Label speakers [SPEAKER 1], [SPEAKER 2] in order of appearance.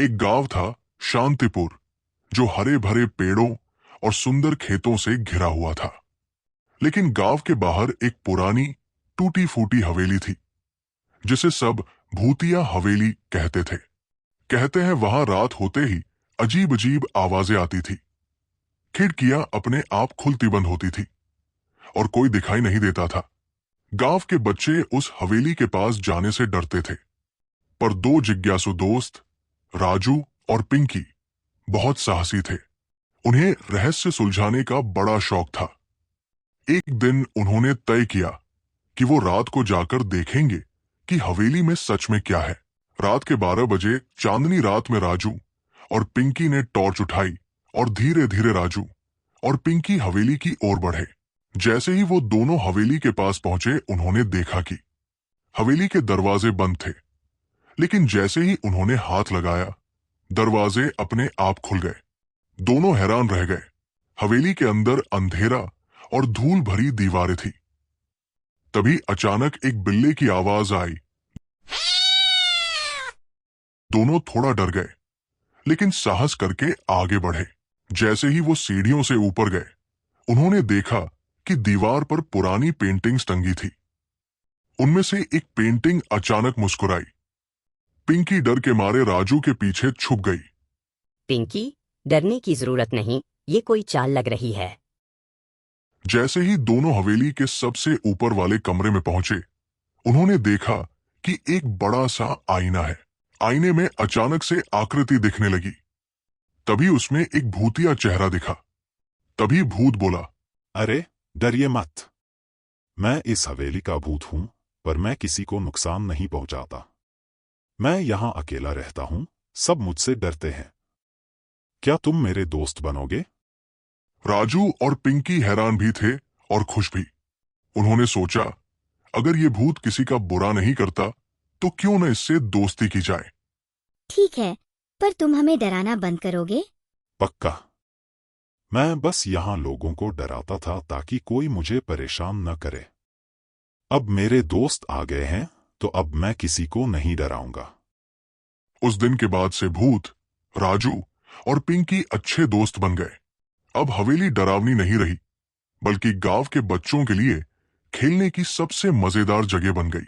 [SPEAKER 1] एक गांव था शांतिपुर, जो हरे भरे पेड़ों और सुंदर खेतों से घिरा हुआ था। लेकिन गांव के बाहर एक पुरानी टूटी फूटी हवेली थी, जिसे सब भूतिया हवेली कहते थे। कहते हैं वहां रात होते ही अजीब अजीब आवाजें आती थी, खिड़कियां अपने आप खुलती बंद होती थी और कोई दिखाई नहीं देता था। गांव के बच्चे उस हवेली के पास जाने से डरते थे, पर दो जिज्ञासु दोस्त, राजू और पिंकी, बहुत साहसी थे। उन्हें रहस्य सुलझाने का बड़ा शौक था। एक दिन उन्होंने तय किया कि वो रात को जाकर देखेंगे कि हवेली में सच में क्या है। रात के 12 बजे चांदनी रात में राजू और पिंकी ने टॉर्च उठाई और धीरे धीरे राजू और पिंकी हवेली की ओर बढ़े। जैसे ही वो दोनों हवेली के पास पहुंचे, उन्होंने देखा कि हवेली के दरवाजे बंद थे, लेकिन जैसे ही उन्होंने हाथ लगाया, दरवाजे अपने आप खुल गए। दोनों हैरान रह गए। हवेली के अंदर अंधेरा और धूल भरी दीवारें थी। तभी अचानक एक बिल्ली की आवाज आई। दोनों थोड़ा डर गए, लेकिन साहस करके आगे बढ़े। जैसे ही वो सीढ़ियों से ऊपर गए, उन्होंने देखा कि दीवार पर पुरानी पेंटिंग्स टंगी थी। उनमें से एक पेंटिंग अचानक मुस्कुराई। पिंकी डर के मारे राजू के पीछे छुप गई।
[SPEAKER 2] पिंकी, डरने की जरूरत नहीं, ये कोई चाल लग रही है।
[SPEAKER 1] जैसे ही दोनों हवेली के सबसे ऊपर वाले कमरे में पहुंचे, उन्होंने देखा कि एक बड़ा सा आईना है। आईने में अचानक से आकृति दिखने लगी। तभी उसमें एक भूतिया चेहरा दिखा। तभी भूत बोला,
[SPEAKER 3] अरे डरिए मत, मैं इस हवेली का भूत हूं, पर मैं किसी को नुकसान नहीं पहुंचाता। मैं यहां अकेला रहता हूं, सब मुझसे डरते हैं। क्या तुम मेरे दोस्त बनोगे?
[SPEAKER 1] राजू और पिंकी हैरान भी थे और खुश भी। उन्होंने सोचा, अगर ये भूत किसी का बुरा नहीं करता, तो क्यों न इससे दोस्ती की जाए।
[SPEAKER 4] ठीक है, पर तुम हमें डराना बंद करोगे?
[SPEAKER 3] पक्का। मैं बस यहां लोगों को डराता था ताकि कोई मुझे परेशान न करे। अब मेरे दोस्त आ गए हैं, तो अब मैं किसी को नहीं डराऊंगा।
[SPEAKER 1] उस दिन के बाद से भूत, राजू और पिंकी अच्छे दोस्त बन गए। अब हवेली डरावनी नहीं रही, बल्कि गांव के बच्चों के लिए खेलने की सबसे मजेदार जगह बन गई।